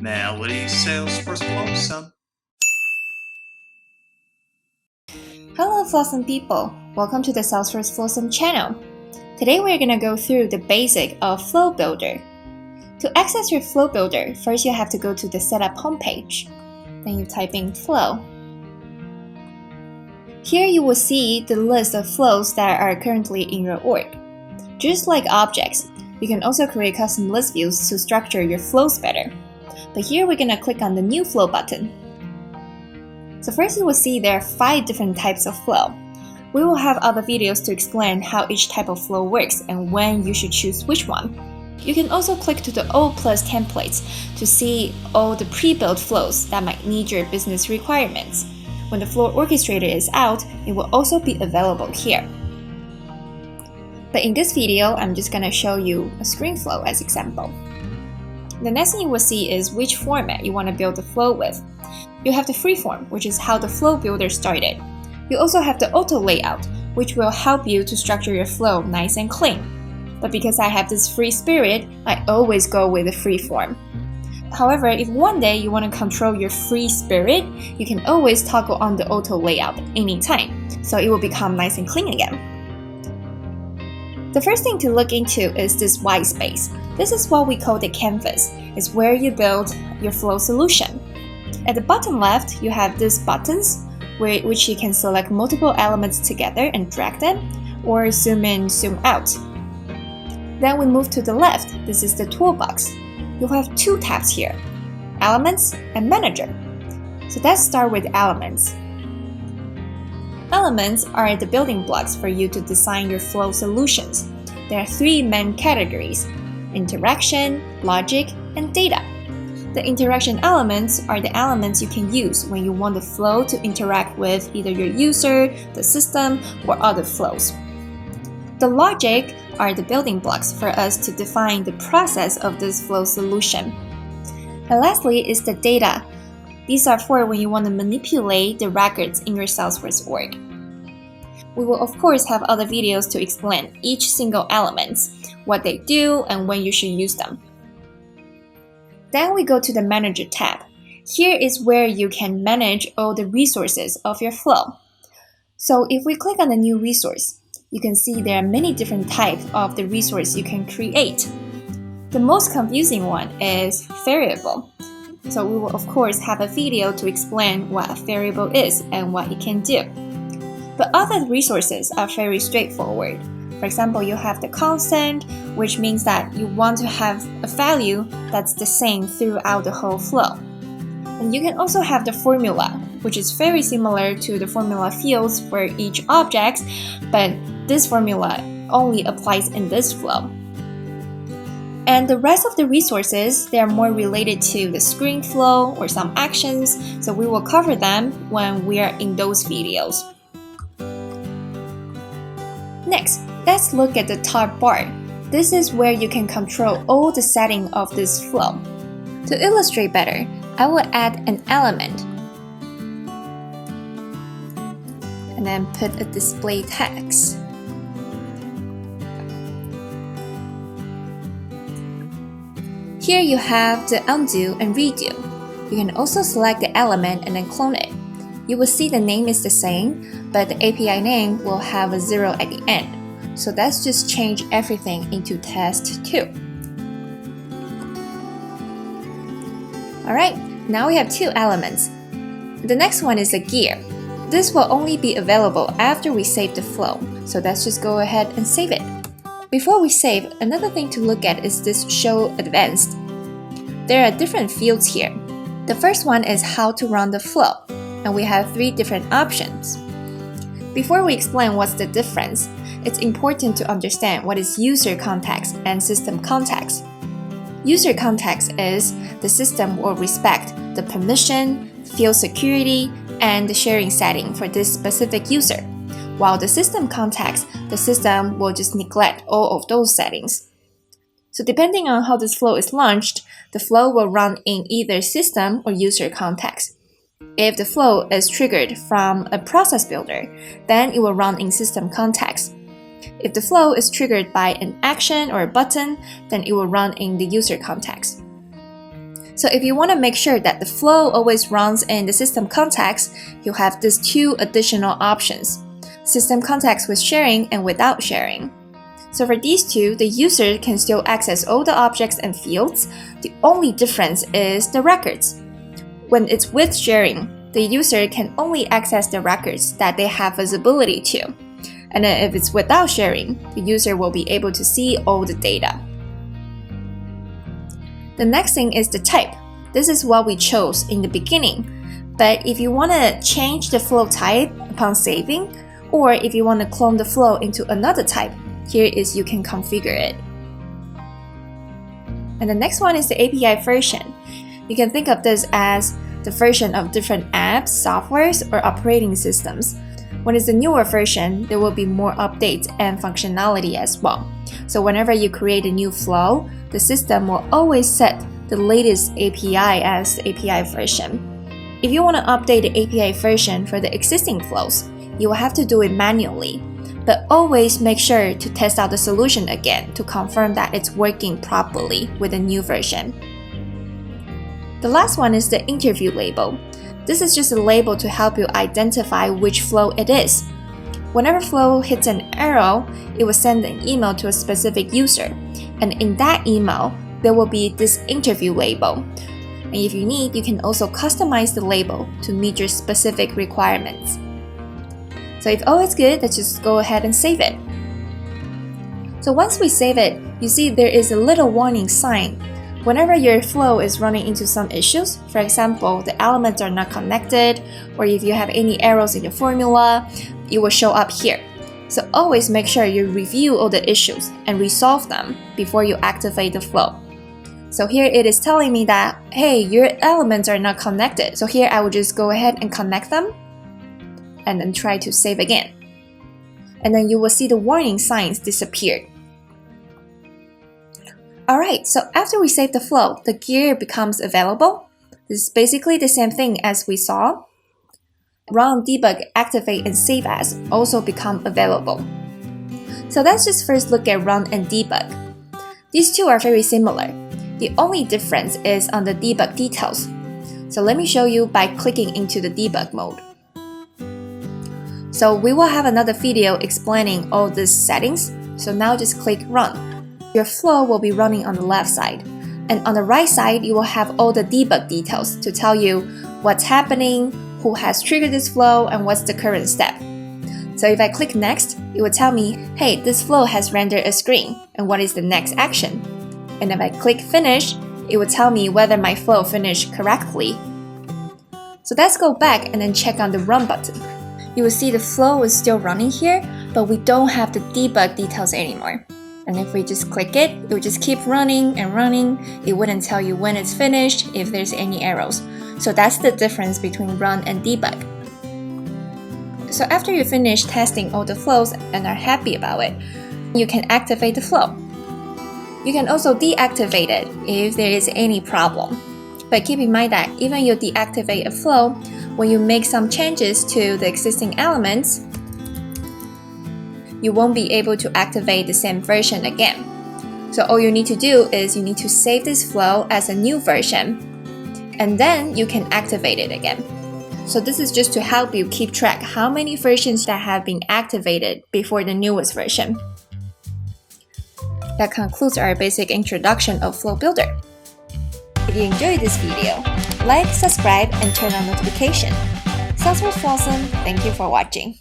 Melody Salesforce Flowsome. Hello Flowsome people, welcome to the Salesforce Flowsome channel. Today we're going to go through the basic of Flow Builder. To access your Flow Builder, first you have to go to the Setup homepage. Then you type in Flow. Here you will see the list of flows that are currently in your org. Just like objects, you can also create custom list views to structure your flows better. But here we're going to click on the New Flow button. So first you will see there are 5 different types of flow. We will have other videos to explain how each type of flow works and when you should choose which one. You can also click to the O+ templates to see all the pre-built flows that might need your business requirements. When the flow orchestrator is out, it will also be available here. But in this video, I'm just going to show you a screen flow as example. The next thing you will see is which format you want to build the flow with. You have the freeform, which is how the flow builder started. You also have the auto layout, which will help you to structure your flow nice and clean. But because I have this free spirit, I always go with the freeform. However, if one day you want to control your free spirit, you can always toggle on the auto layout anytime, so it will become nice and clean again. The first thing to look into is this white space. This is what we call the canvas. It's where you build your flow solution. At the bottom left, you have these buttons, which you can select multiple elements together and drag them, or zoom in, zoom out. Then we move to the left. This is the Toolbox. You'll have 2 tabs here, Elements and Manager. So let's start with Elements. Elements are the building blocks for you to design your flow solutions. There are 3 main categories: interaction, logic, and data. The interaction elements are the elements you can use when you want the flow to interact with either your user, the system, or other flows. The logic are the building blocks for us to define the process of this flow solution. And lastly is the data. These are for when you want to manipulate the records in your Salesforce org. We will of course have other videos to explain each single element, what they do, and when you should use them. Then we go to the Manager tab. Here is where you can manage all the resources of your flow. So if we click on the new resource, you can see there are many different types of the resource you can create. The most confusing one is variable. So we will of course have a video to explain what a variable is and what it can do. But other resources are very straightforward. For example, you have the constant, which means that you want to have a value that's the same throughout the whole flow. And you can also have the formula, which is very similar to the formula fields for each object, but this formula only applies in this flow. And the rest of the resources, they are more related to the screen flow or some actions, so we will cover them when we are in those videos. Next, let's look at the top bar. This is where you can control all the settings of this flow. To illustrate better, I will add an element and then put a display text. Here you have the undo and redo. You can also select the element and then clone it. You will see the name is the same, but the API name will have a 0 at the end. So let's just change everything into test 2. Alright, now we have 2 elements. The next one is a gear. This will only be available after we save the flow, so let's just go ahead and save it. Before we save, another thing to look at is this Show Advanced. There are different fields here. The first one is how to run the flow, and we have 3 different options. Before we explain what's the difference, it's important to understand what is user context and system context. User context is the system will respect the permission, field security, and the sharing setting for this specific user, while the system context, the system will just neglect all of those settings. So depending on how this flow is launched, the flow will run in either system or user context. If the flow is triggered from a process builder, then it will run in system context. If the flow is triggered by an action or a button, then it will run in the user context. So if you want to make sure that the flow always runs in the system context, you have these two additional options: system context with sharing and without sharing. So for these two, the user can still access all the objects and fields. The only difference is the records. When it's with sharing, the user can only access the records that they have visibility to. And then if it's without sharing, the user will be able to see all the data. The next thing is the type. This is what we chose in the beginning. But if you want to change the flow type upon saving, or if you want to clone the flow into another type, here is you can configure it. And the next one is the API version. You can think of this as the version of different apps, softwares, or operating systems. When it's a newer version, there will be more updates and functionality as well. So whenever you create a new flow, the system will always set the latest API as the API version. If you want to update the API version for the existing flows, you will have to do it manually. But always make sure to test out the solution again to confirm that it's working properly with a new version. The last one is the interview label. This is just a label to help you identify which flow it is. Whenever flow hits an arrow, it will send an email to a specific user. And in that email, there will be this interview label. And if you need, you can also customize the label to meet your specific requirements. So if all is good, let's just go ahead and save it. So once we save it, you see there is a little warning sign. Whenever your flow is running into some issues, for example, the elements are not connected, or if you have any errors in your formula, it will show up here. So always make sure you review all the issues and resolve them before you activate the flow. So here it is telling me that, hey, your elements are not connected. So here I will just go ahead and connect them and then try to save again. And then you will see the warning signs disappeared. Alright, so after we save the flow, the gear becomes available. This is basically the same thing as we saw. Run, debug, activate, and save as also become available. So let's just first look at run and debug. These two are very similar. The only difference is on the debug details. So let me show you by clicking into the debug mode. So we will have another video explaining all these settings. So now just click run. Your flow will be running on the left side. And on the right side, you will have all the debug details to tell you what's happening, who has triggered this flow, and what's the current step. So if I click next, it will tell me, hey, this flow has rendered a screen, and what is the next action? And if I click finish, it will tell me whether my flow finished correctly. So let's go back and then check on the run button. You will see the flow is still running here, but we don't have the debug details anymore. And if we just click it, it will just keep running and running. It wouldn't tell you when it's finished, if there's any errors. So that's the difference between run and debug. So after you finish testing all the flows and are happy about it, you can activate the flow. You can also deactivate it if there is any problem. But keep in mind that even you deactivate a flow, when you make some changes to the existing elements, you won't be able to activate the same version again. So all you need to do is you need to save this flow as a new version, and then you can activate it again. So this is just to help you keep track how many versions that have been activated before the newest version. That concludes our basic introduction of Flow Builder. If you enjoyed this video, like, subscribe, and turn on notification. Salesforce Flowsome, thank you for watching.